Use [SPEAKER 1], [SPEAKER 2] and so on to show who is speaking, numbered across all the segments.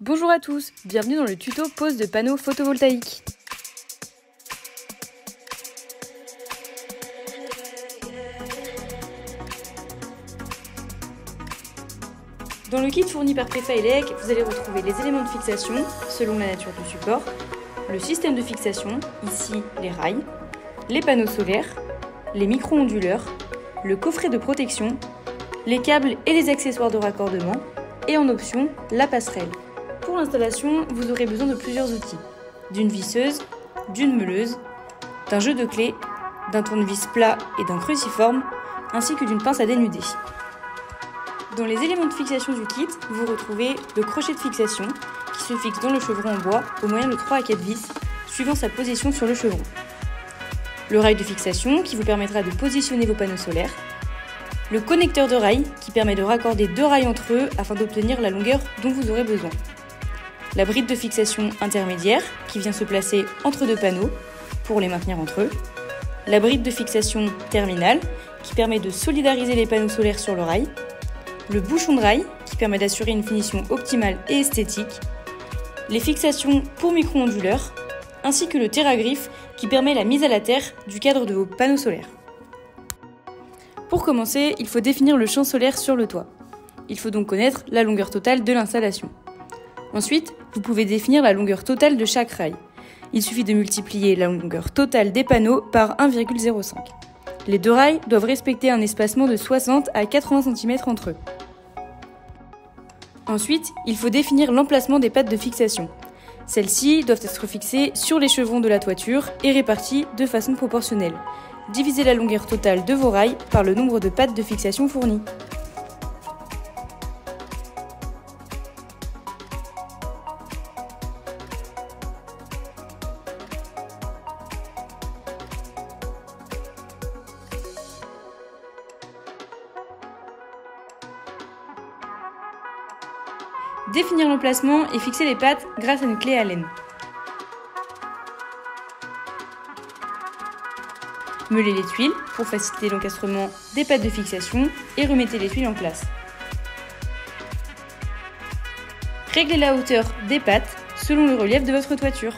[SPEAKER 1] Bonjour à tous, bienvenue dans le tuto pose de panneaux photovoltaïques. Dans le kit fourni par Prefa Elec, vous allez retrouver les éléments de fixation selon la nature du support, le système de fixation, ici les rails, les panneaux solaires, les micro-onduleurs, le coffret de protection, les câbles et les accessoires de raccordement, et en option, la passerelle. Pour l'installation, vous aurez besoin de plusieurs outils, d'une visseuse, d'une meuleuse, d'un jeu de clés, d'un tournevis plat et d'un cruciforme, ainsi que d'une pince à dénuder. Dans les éléments de fixation du kit, vous retrouvez le crochet de fixation qui se fixe dans le chevron en bois au moyen de 3 à 4 vis, suivant sa position sur le chevron. Le rail de fixation qui vous permettra de positionner vos panneaux solaires. Le connecteur de rail qui permet de raccorder deux rails entre eux afin d'obtenir la longueur dont vous aurez besoin. La bride de fixation intermédiaire qui vient se placer entre deux panneaux pour les maintenir entre eux. La bride de fixation terminale qui permet de solidariser les panneaux solaires sur le rail. Le bouchon de rail qui permet d'assurer une finition optimale et esthétique. Les fixations pour micro-onduleurs ainsi que le terre-à-griffe qui permet la mise à la terre du cadre de vos panneaux solaires. Pour commencer, il faut définir le champ solaire sur le toit. Il faut donc connaître la longueur totale de l'installation. Ensuite, vous pouvez définir la longueur totale de chaque rail. Il suffit de multiplier la longueur totale des panneaux par 1,05. Les deux rails doivent respecter un espacement de 60 à 80 cm entre eux. Ensuite, il faut définir l'emplacement des pattes de fixation. Celles-ci doivent être fixées sur les chevrons de la toiture et réparties de façon proportionnelle. Divisez la longueur totale de vos rails par le nombre de pattes de fixation fournies. Définir l'emplacement et fixer les pattes grâce à une clé Allen. Meulez les tuiles pour faciliter l'encastrement des pattes de fixation et remettez les tuiles en place. Réglez la hauteur des pattes selon le relief de votre toiture.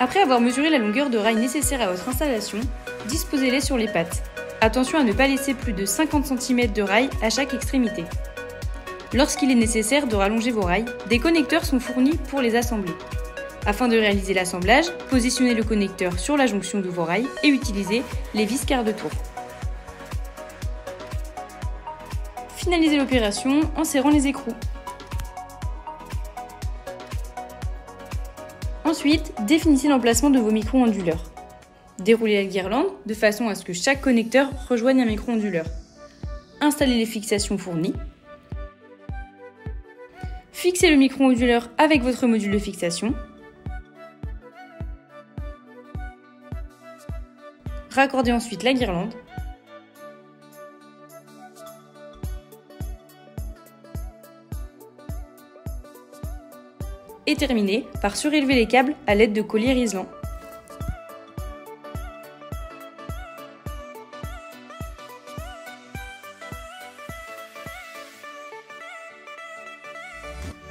[SPEAKER 1] Après avoir mesuré la longueur de rail nécessaire à votre installation, disposez-les sur les pattes. Attention à ne pas laisser plus de 50 cm de rail à chaque extrémité. Lorsqu'il est nécessaire de rallonger vos rails, des connecteurs sont fournis pour les assembler. Afin de réaliser l'assemblage, positionnez le connecteur sur la jonction de vos rails et utilisez les vis quart de tour. Finalisez l'opération en serrant les écrous. Ensuite, définissez l'emplacement de vos micro-onduleurs. Déroulez la guirlande de façon à ce que chaque connecteur rejoigne un micro-onduleur. Installez les fixations fournies. Fixez le micro-onduleur avec votre module de fixation. Raccordez ensuite la guirlande. Et terminez par surélever les câbles à l'aide de colliers isolants.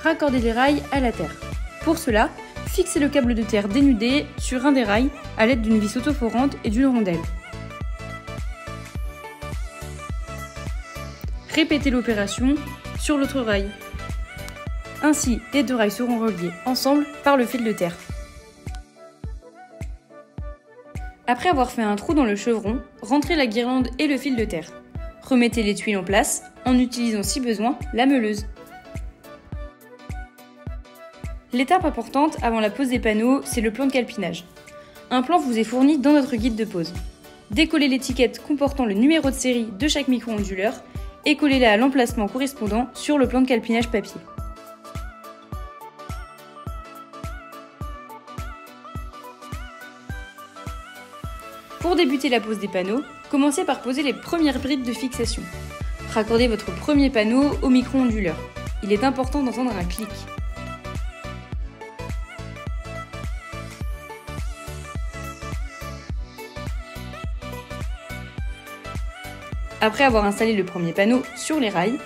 [SPEAKER 1] Raccordez les rails à la terre. Pour cela, fixez le câble de terre dénudé sur un des rails à l'aide d'une vis autoforante et d'une rondelle. Répétez l'opération sur l'autre rail. Ainsi, les deux rails seront reliés ensemble par le fil de terre. Après avoir fait un trou dans le chevron, rentrez la guirlande et le fil de terre. Remettez les tuiles en place en utilisant si besoin la meuleuse. L'étape importante avant la pose des panneaux, c'est le plan de calpinage. Un plan vous est fourni dans notre guide de pose. Décollez l'étiquette comportant le numéro de série de chaque micro-onduleur et collez-la à l'emplacement correspondant sur le plan de calpinage papier. Pour débuter la pose des panneaux, commencez par poser les premières brides de fixation. Raccordez votre premier panneau au micro-onduleur. Il est important d'entendre un clic. Après avoir installé le premier panneau sur les rails,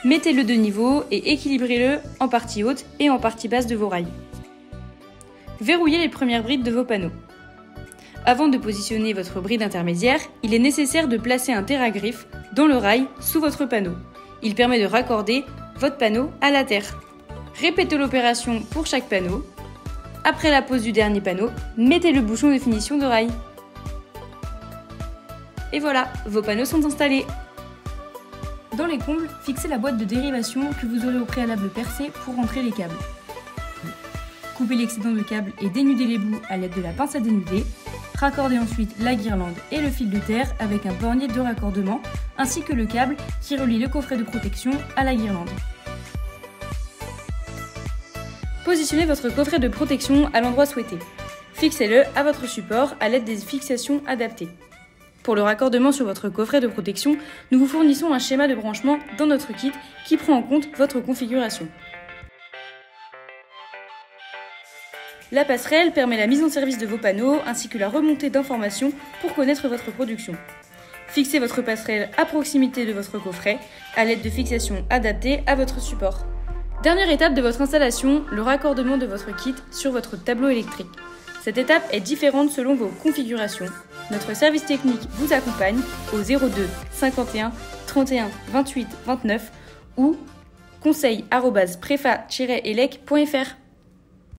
[SPEAKER 1] mettez-le de niveau et équilibrez-le en partie haute et en partie basse de vos rails. Verrouillez les premières brides de vos panneaux. Avant de positionner votre bride intermédiaire, il est nécessaire de placer un terre-à-griffe dans le rail sous votre panneau. Il permet de raccorder votre panneau à la terre. Répétez l'opération pour chaque panneau. Après la pose du dernier panneau, mettez le bouchon de finition de rail. Et voilà, vos panneaux sont installés. Dans les combles, fixez la boîte de dérivation que vous aurez au préalable percée pour rentrer les câbles. Coupez l'excédent de câble et dénudez les bouts à l'aide de la pince à dénuder. Raccordez ensuite la guirlande et le fil de terre avec un bornier de raccordement, ainsi que le câble qui relie le coffret de protection à la guirlande. Positionnez votre coffret de protection à l'endroit souhaité. Fixez-le à votre support à l'aide des fixations adaptées. Pour le raccordement sur votre coffret de protection, nous vous fournissons un schéma de branchement dans notre kit qui prend en compte votre configuration. La passerelle permet la mise en service de vos panneaux ainsi que la remontée d'informations pour connaître votre production. Fixez votre passerelle à proximité de votre coffret à l'aide de fixations adaptées à votre support. Dernière étape de votre installation, le raccordement de votre kit sur votre tableau électrique. Cette étape est différente selon vos configurations. Notre service technique vous accompagne au 02 51 31 28 29 ou conseil@prefa-elec.fr.